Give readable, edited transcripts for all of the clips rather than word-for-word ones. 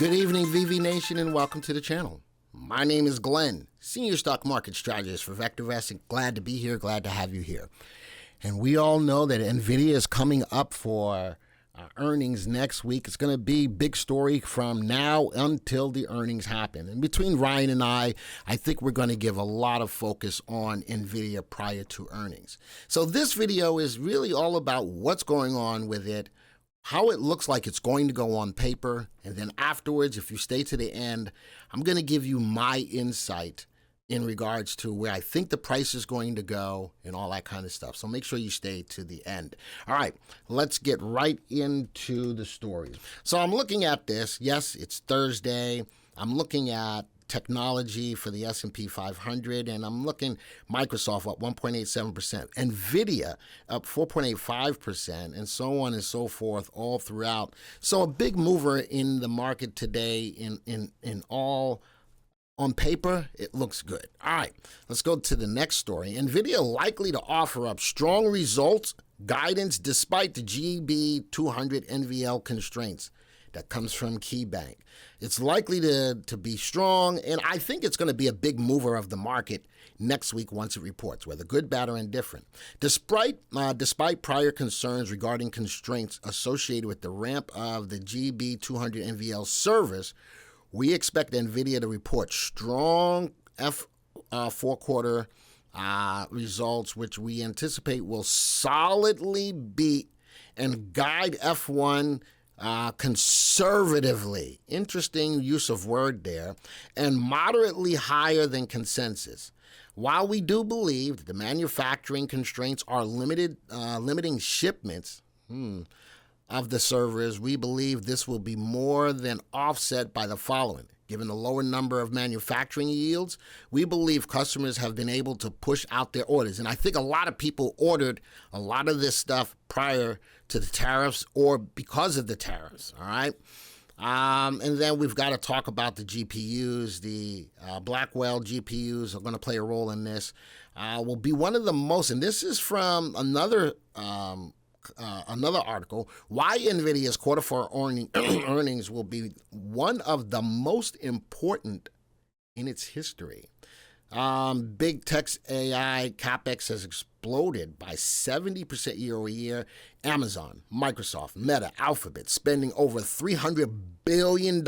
Good evening, VV Nation, and welcome to the channel. My name is Glenn, Senior Stock Market Strategist for VectorVest, and glad to be here, glad to have you here. And we all know that Nvidia is coming up for earnings next week. It's going to be a big story from now until the earnings happen. And between Ryan and I think we're going to give a lot of focus on Nvidia prior to earnings. So this video is really all about what's going on with it, how it looks like it's going to go on paper, and then afterwards, if you stay to the end, I'm going to give you my insight in regards to where I think the price is going to go and all that kind of stuff. So make sure you stay to the end. All right, let's get right into the stories. So I'm looking at this. Yes, it's Thursday. I'm looking at technology for the S&P 500, and I'm looking Microsoft up 1.87%, Nvidia up 4.85%, and so on and so forth all throughout. So a big mover in the market today in all. On paper, it looks good. All right, let's go to the next story. Nvidia likely to offer up strong results guidance despite the GB200 NVL constraints. That comes from KeyBank. It's likely to be strong, and I think it's going to be a big mover of the market next week once it reports, whether good, bad, or indifferent. Despite prior concerns regarding constraints associated with the ramp of the GB200 NVL servers, we expect Nvidia to report strong fourth quarter results, which we anticipate will solidly beat and guide F1 conservatively, interesting use of word there, and moderately higher than consensus. While we do believe that the manufacturing constraints are limiting shipments of the servers, we believe this will be more than offset by the following. Given the lower number of manufacturing yields, we believe customers have been able to push out their orders. And I think a lot of people ordered a lot of this stuff prior to the tariffs or because of the tariffs, all right? And then we've got to talk about the GPUs. The Blackwell GPUs are going to play a role in this. Will be one of the most, and this is from another article, why Nvidia's quarter four earnings will be one of the most important in its history. Big tech AI CapEx has exploded by 70% year over year. Amazon, Microsoft, Meta, Alphabet spending over $300 billion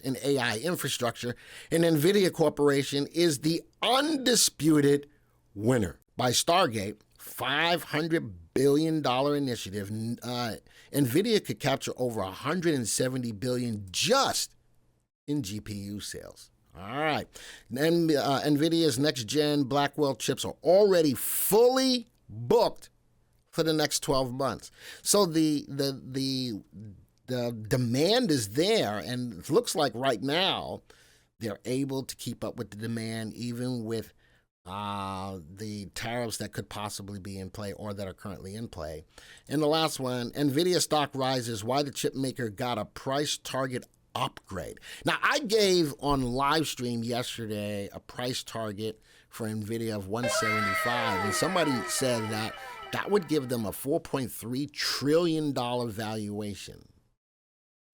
in AI infrastructure, and Nvidia Corporation is the undisputed winner. By Stargate, $500 billion initiative, Nvidia could capture over $170 billion just in GPU sales. All right, then Nvidia's next-gen Blackwell chips are already fully booked for the next 12 months. So the demand is there, and it looks like right now they're able to keep up with the demand even with the tariffs that could possibly be in play or that are currently in play. And the last one, Nvidia stock rises, why the chip maker got a price target upgrade. Now, I gave on live stream yesterday a price target for Nvidia of 175, and somebody said that that would give them a $4.3 trillion valuation.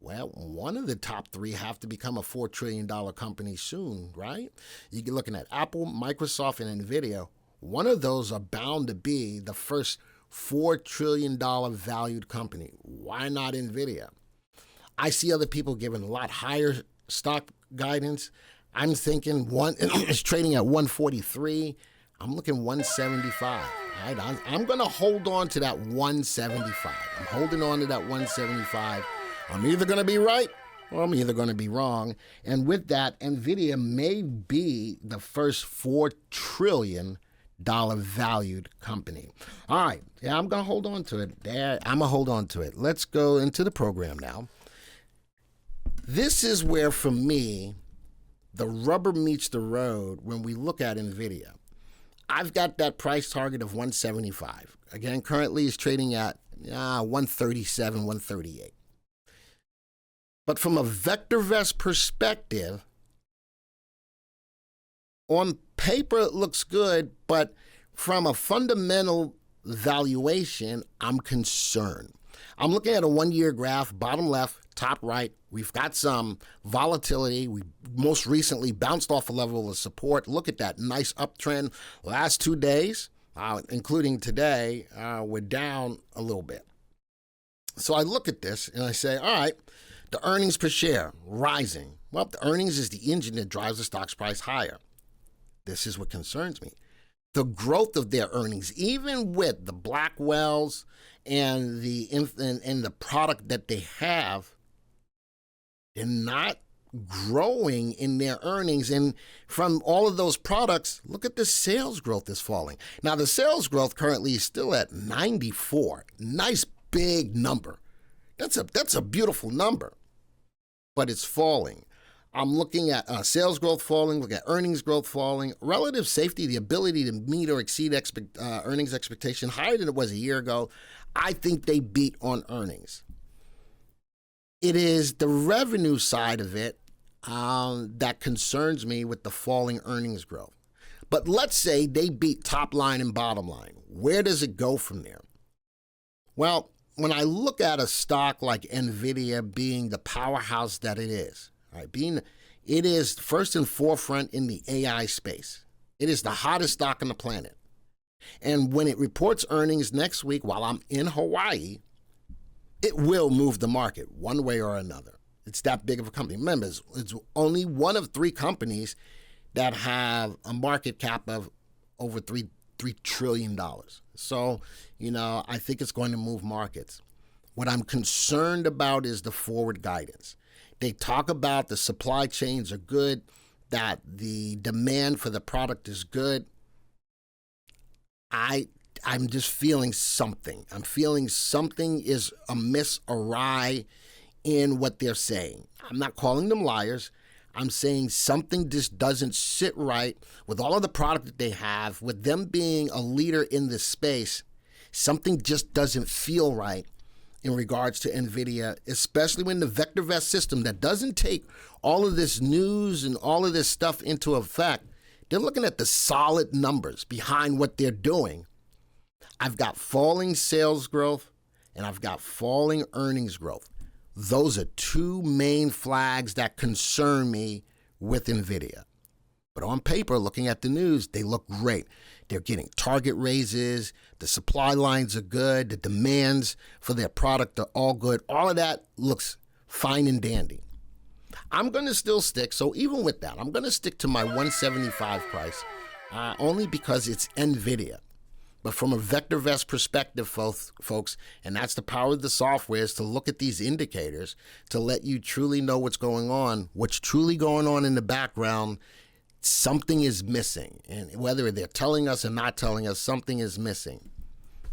Well, one of the top three have to become a $4 trillion company soon, right? You're looking at Apple, Microsoft, and Nvidia. One of those are bound to be the first $4 trillion valued company. Why not Nvidia? I see other people giving a lot higher stock guidance. I'm thinking one is trading at 143. I'm looking 175. Right? I'm going to hold on to that 175. I'm holding on to that 175. I'm either going to be right or I'm either going to be wrong. And with that, Nvidia may be the first $4 trillion valued company. All right. Yeah, I'm going to hold on to it. I'm going to hold on to it. Let's go into the program now. This is where, for me, the rubber meets the road when we look at Nvidia. I've got that price target of 175. Again, currently it's trading at 137, 138. But from a VectorVest perspective, on paper it looks good, but from a fundamental valuation, I'm concerned. I'm looking at a 1-year graph, bottom left, top right. We've got some volatility. We most recently bounced off a level of support. Look at that nice uptrend. Last 2 days, including today, we're down a little bit. So I look at this and I say, all right, the earnings per share rising. Well, the earnings is the engine that drives the stock's price higher. This is what concerns me. The growth of their earnings, even with the Blackwells and the product that they have, they're not growing in their earnings. And from all of those products, look at the sales growth is falling. Now, the sales growth currently is still at 94. Nice big number. That's a beautiful number, but it's falling. I'm looking at sales growth falling, look at earnings growth falling, relative safety, the ability to meet or exceed earnings expectation higher than it was a year ago. I think they beat on earnings. It is the revenue side of it that concerns me with the falling earnings growth. But let's say they beat top line and bottom line. Where does it go from there? Well, when I look at a stock like Nvidia being the powerhouse that it is, right, it is first and forefront in the AI space. It is the hottest stock on the planet. And when it reports earnings next week while I'm in Hawaii, it will move the market one way or another. It's that big of a company. Remember, it's only one of 3 companies that have a market cap of over $3 trillion. So, I think it's going to move markets. What I'm concerned about is the forward guidance. They talk about the supply chains are good, that the demand for the product is good. I'm just feeling something. I'm feeling something is amiss, awry in what they're saying. I'm not calling them liars. I'm saying something just doesn't sit right with all of the product that they have, with them being a leader in this space. Something just doesn't feel right in regards to Nvidia, especially when the VectorVest system that doesn't take all of this news and all of this stuff into effect, they're looking at the solid numbers behind what they're doing. I've got falling sales growth and I've got falling earnings growth. Those are 2 main flags that concern me with Nvidia. But on paper, looking at the news, they look great. They're getting target raises. The supply lines are good. The demands for their product are all good. All of that looks fine and dandy. I'm going to still stick. So even with that, I'm going to stick to my 175 price only because it's Nvidia. But from a VectorVest perspective, folks, and that's the power of the software, is to look at these indicators to let you truly know what's going on. What's truly going on in the background, something is missing. And whether they're telling us or not telling us, something is missing.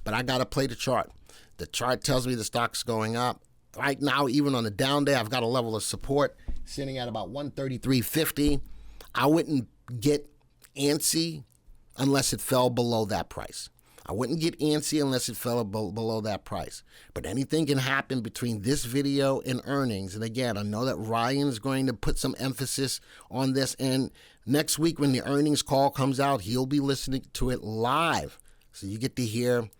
But I got to play the chart. The chart tells me the stock's going up. Right now, even on a down day, I've got a level of support sitting at about 133.50. I wouldn't get antsy unless it fell below that price. I wouldn't get antsy unless it fell below that price. But anything can happen between this video and earnings. And again, I know that Ryan's going to put some emphasis on this. And next week when the earnings call comes out, he'll be listening to it live. So you get to hear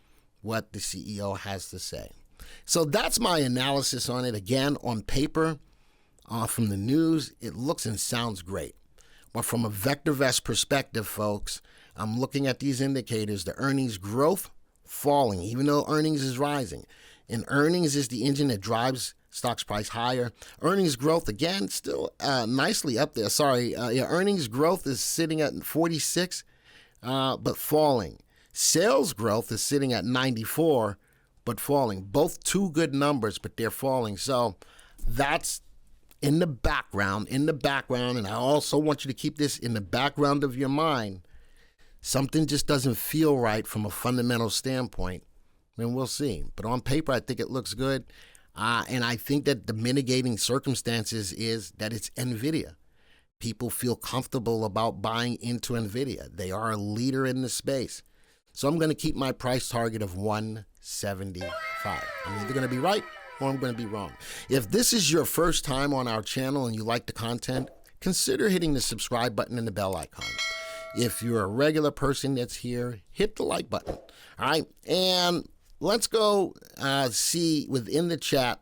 what the CEO has to say. So that's my analysis on it. Again, on paper, from the news, it looks and sounds great. But from a VectorVest perspective, folks, I'm looking at these indicators, the earnings growth falling, even though earnings is rising. And earnings is the engine that drives stock's price higher. Earnings growth, again, still nicely up there. Earnings growth is sitting at 46, but falling. Sales growth is sitting at 94, but falling. Both 2 good numbers, but they're falling. So that's in the background, and I also want you to keep this in the background of your mind. Something just doesn't feel right from a fundamental standpoint, and we'll see. But on paper, I think it looks good, and I think that the mitigating circumstances is that it's Nvidia. People feel comfortable about buying into Nvidia. They are a leader in the space. So I'm going to keep my price target of 175. I'm either going to be right or I'm going to be wrong. If this is your first time on our channel and you like the content, consider hitting the subscribe button and the bell icon. If you're a regular person that's here, hit the like button. All right. And let's go see within the chat,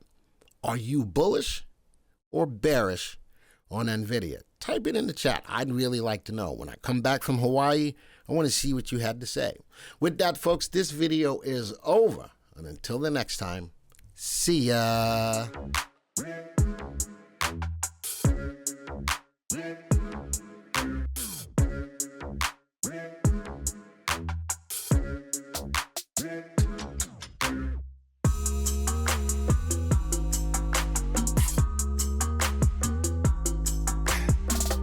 are you bullish or bearish on Nvidia? Type it in the chat. I'd really like to know. When I come back from Hawaii, I want to see what you had to say. With that, folks, this video is over. And until the next time, see ya.